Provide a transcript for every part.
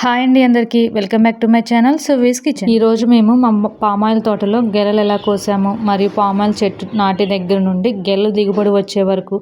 Hi అండి అందరికీ welcome back to my channel Suvi's kitchen. ఈరోజు మేము మా పామాయిల్ తోటలో గెలలు ఎలా కోసాము మరియు పామాయిల్ చెట్టు నాటి దగ్గర నుండి గెలలు దిగుబడి వచ్చే వరకు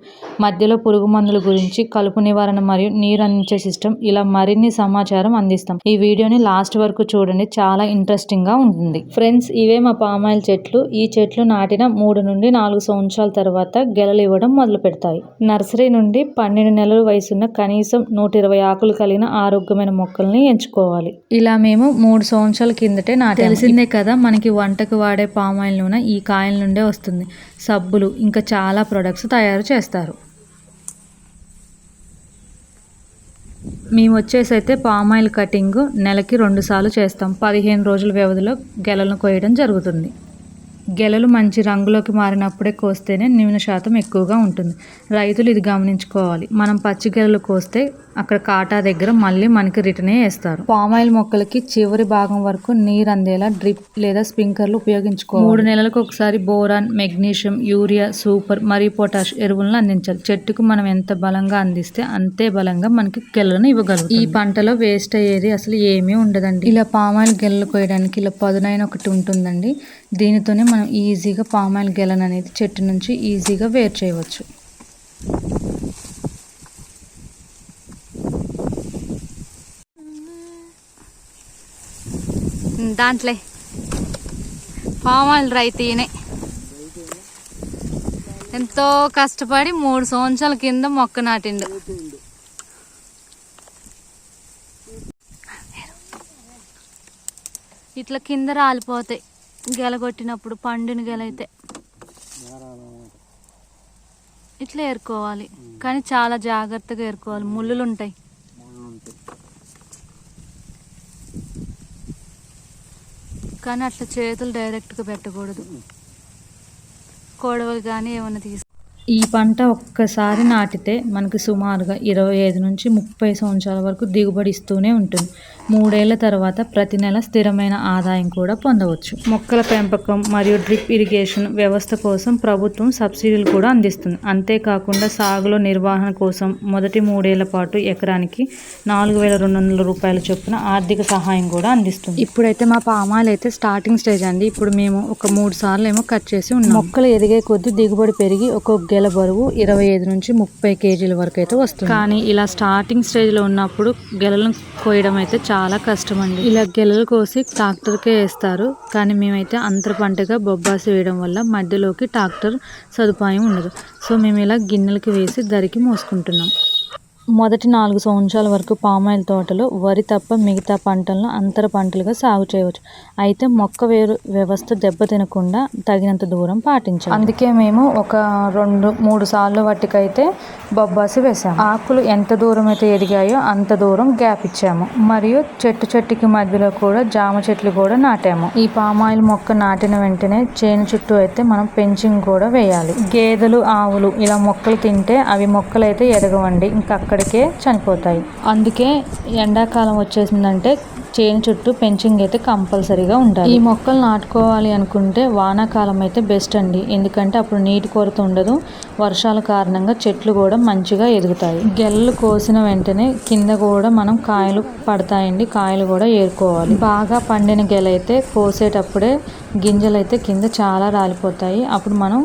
మధ్యలో పురుగు మందుల గురించి, కలుపు నివారణ మరియు నీరు అందించే సిస్టమ్, ఇలా మరిన్ని సమాచారం అందిస్తాం. ఈ వీడియోని లాస్ట్ వరకు చూడండి, చాలా ఇంట్రెస్టింగ్ గా ఉంటుంది. ఫ్రెండ్స్, ఇవే మా పామాయిల్ చెట్లు. ఈ చెట్లు నాటిన 3 నుండి 4 సంవత్సరాల తర్వాత గెలలు ఇవ్వడం మొదలు పెడతాయి. నర్సరీ నుండి 12 నెలల వయసున్న కనీసం 120 ఆకులు కలిగిన ఆరోగ్యమైన మొక్కల్ని ఎంచుకోవాలి. ఇలా మేము 3 సంవత్సరాల కిందటే నాటాము. తెలిసిందే కదా, మనకి వంటకు వాడే పామాయిల్ నూనె ఈ కాయల నుండే వస్తుంది. సబ్బులు ఇంకా చాలా ప్రొడక్ట్స్ తయారు చేస్తారు. మేము వచ్చేసైతే పామాయిల్ కటింగ్ నెలకి 2 సార్లు చేస్తాం. 15 రోజుల వ్యవధిలో గెలలను కోయడం జరుగుతుంది. గెలలు మంచి రంగులోకి మారినప్పుడే కోస్తేనే నూనె శాతం ఎక్కువగా ఉంటుంది. రైతులు ఇది గమనించుకోవాలి. మనం పచ్చి గెలలు కోస్తే అక్కడ కాటా దగ్గర మళ్ళీ మనకి రిటర్నే వేస్తారు. పామాయిల్ మొక్కలకి చివరి భాగం వరకు నీరు అందేలా డ్రిప్ లేదా స్ప్రింక్లర్లు ఉపయోగించుకోవాలి. 3 నెలలకు ఒకసారి బోరాన్, మెగ్నీషియం, యూరియా, సూపర్ మరియు పొటాష్ ఎరువులను అందించాలి. చెట్టుకు మనం ఎంత బలంగా అందిస్తే అంతే బలంగా మనకి గెలలను ఇవ్వగలుగుతాం. ఈ పంటలో వేస్ట్ అయ్యేది అసలు ఏమీ ఉండదండి. ఇలా పామాయిల్ గెలలు కోయడానికి ఇలా పదునైన ఒకటి ఉంటుందండి. దీనితోనే మనం ఈజీగా పామాయిల్ గెలను అనేది చెట్టు నుంచి ఈజీగా వేరు చేయవచ్చు. దాంట్లో పామాయిల్ రైతీనే ఎంతో కష్టపడి 3 సంవత్సరాల కింద మొక్క నాటిండు. ఇట్లా కింద రాలిపోతాయి గెల కొట్టినప్పుడు. పండిన గెల అయితే ఇట్లా ఏరుకోవాలి, కానీ చాలా జాగ్రత్తగా ఏరుకోవాలి. ముళ్ళులు ఉంటాయి. కానీ అట్లా చేతులు డైరెక్ట్గా పెట్టకూడదు. కొడవలు కానీ ఏమైనా తీసు. ఈ పంట ఒక్కసారి నాటితే మనకి సుమారుగా 25 నుంచి 30 సంవత్సరాల వరకు దిగుబడి ఇస్తూనే ఉంటుంది. 3 ఏళ్ల తర్వాత ప్రతి నెల స్థిరమైన ఆదాయం కూడా పొందవచ్చు. మొక్కల పెంపకం మరియు డ్రిప్ ఇరిగేషన్ వ్యవస్థ కోసం ప్రభుత్వం సబ్సిడీలు కూడా అందిస్తుంది. అంతేకాకుండా సాగులో నిర్వహణ కోసం మొదటి 3 ఏళ్ల పాటు ఎకరానికి 4,200 రూపాయల చొప్పున ఆర్థిక సహాయం కూడా అందిస్తుంది. ఇప్పుడైతే మా పామాయిల్ అయితే స్టార్టింగ్ స్టేజ్ అండి. ఇప్పుడు మేము ఒక 3 సార్లు ఏమో కట్ చేసి ఉన్నాం. మొక్కలు ఎదిగే కొద్దీ దిగుబడి పెరిగి ఒక్కొక్క గెల బరువు 25 నుంచి 30 కేజీల వరకు అయితే వస్తుంది. కానీ ఇలా స్టార్టింగ్ స్టేజ్ లో ఉన్నప్పుడు గెలలను కోయడం అయితే చాలా కష్టం అండి. ఇలా గెలలు కోసి ట్రాక్టర్కే వేస్తారు. కానీ మేమైతే అంతర పంటగా బొబ్బాసి వేయడం వల్ల మధ్యలోకి ట్రాక్టర్ సదుపాయం ఉండదు. సో మేము ఇలా గిన్నెలకి వేసి దరికి మోసుకుంటున్నాం. మొదటి 4 సంవత్సరాల వరకు పామాయిల్ తోటలో వరి తప్ప మిగతా పంటలను అంతర పంటలుగా సాగు చేయవచ్చు. అయితే మొక్క వేరు వ్యవస్థ దెబ్బతినకుండా తగినంత దూరం పాటించాలి. అందుకే మేము ఒక 2-3 సార్లు వాటికైతే బొబ్బాసి వేసాము. ఆకులు ఎంత దూరం అయితే ఎదిగాయో అంత దూరం గ్యాప్ ఇచ్చాము. మరియు చెట్టుకి మధ్యలో కూడా జామ చెట్లు కూడా నాటాము. ఈ పామాయిల్ మొక్క నాటిన వెంటనే చేను చుట్టూ అయితే మనం పెంచింగ్ కూడా వేయాలి. గేదెలు, ఆవులు ఇలా మొక్కలు తింటే అవి మొక్కలు అయితే ఎదగవండి, ఇంకా అక్కడికే చనిపోతాయి. అందుకే ఎండాకాలం వచ్చేసిందంటే చేను చుట్టూ పెంచింగ్ అయితే కంపల్సరీగా ఉండాలి. ఈ మొక్కలు నాటుకోవాలి అనుకుంటే వానాకాలం అయితే బెస్ట్ అండి. ఎందుకంటే అప్పుడు నీటి కొరత ఉండదు. వర్షాల కారణంగా చెట్లు కూడా మంచిగా ఎదుగుతాయి. గెలలు కోసిన వెంటనే కింద కూడా మనం కాయలు పడతాయండి. కాయలు కూడా ఏరుకోవాలి. బాగా పండిన గెల అయితే కోసేటప్పుడే గింజలు అయితే కింద చాలా రాలిపోతాయి. అప్పుడు మనం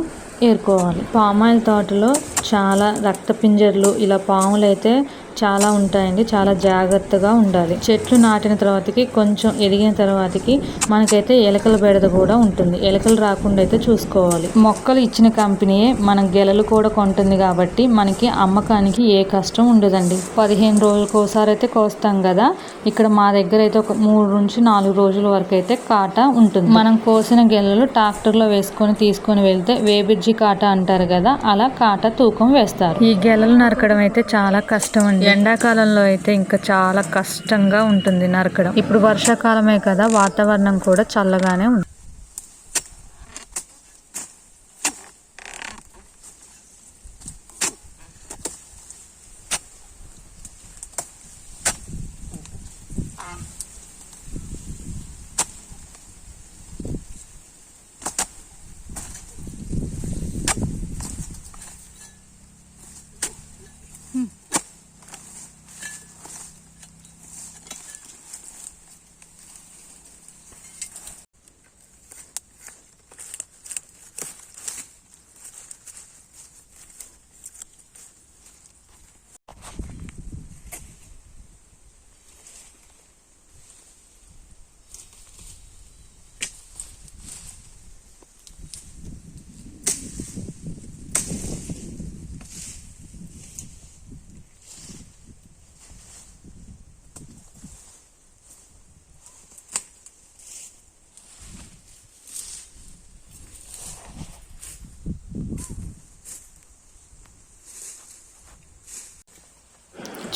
ఏరుకోవాలి. పామాయిల్ తోటలో చాలా రక్తపింజర్లు, ఇలా పాములు అయితే చాలా ఉంటాయండి. చాలా జాగ్రత్తగా ఉండాలి. చెట్లు నాటిన తర్వాతకి కొంచెం ఎదిగిన తర్వాతకి మనకైతే ఎలకల బెడద కూడా ఉంటుంది. ఎలకలు రాకుండా అయితే చూసుకోవాలి. మొక్కలు ఇచ్చిన కంపెనీయే మన గెలలు కూడా కొంటుంది కాబట్టి మనకి అమ్మకానికి ఏ కష్టం ఉండదండి. 15 రోజులకు ఒకసారి అయితే కోస్తాం కదా. ఇక్కడ మా దగ్గర అయితే ఒక 3 నుంచి 4 రోజుల వరకు అయితే కాటా ఉంటుంది. మనం కోసిన గెలలు ట్రాక్టర్లో వేసుకొని తీసుకొని వెళ్తే వేబిర్జీ కాటా అంటారు కదా, అలా కాటా తూకం వేస్తారు. ఈ గెలలు నరకడం అయితే చాలా కష్టం అండి. ఎండాకాలంలో అయితే ఇంకా చాలా కష్టంగా ఉంటుంది నరకడం. ఇప్పుడు వర్షాకాలమే కదా, వాతావరణం కూడా చల్లగానే ఉంది.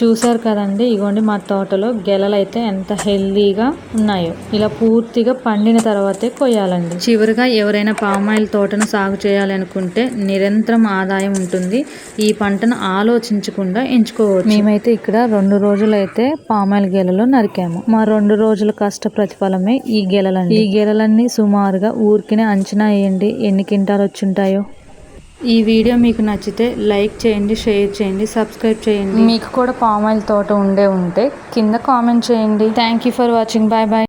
చూసారు కదండి, ఇగోండి మా తోటలో గెలలు అయితే ఎంత హెల్దీగా ఉన్నాయో. ఇలా పూర్తిగా పండిన తర్వాతే కొయ్యాలండి. చివరిగా ఎవరైనా పామాయిల్ తోటను సాగు చేయాలనుకుంటే నిరంతరం ఆదాయం ఉంటుంది. ఈ పంటను ఆలోచించకుండా ఎంచుకోవచ్చు. మేమైతే ఇక్కడ 2 రోజులైతే పామాయిల్ గెలలు నరికాము. మా 2 రోజుల కష్ట ప్రతిఫలమే ఈ గెలలండి. ఈ గెలలన్నీ సుమారుగా ఊరికినే అంచనా వేయండి ఎన్ని క్వింటాలు వచ్చుంటాయో. ఈ వీడియో మీకు నచ్చితే లైక్ చేయండి, షేర్ చేయండి, సబ్స్క్రైబ్ చేయండి. మీకు కూడా పామాయిల్ తోట ఉంటే కింద కామెంట్ చేయండి. Thank you for watching. Bye bye.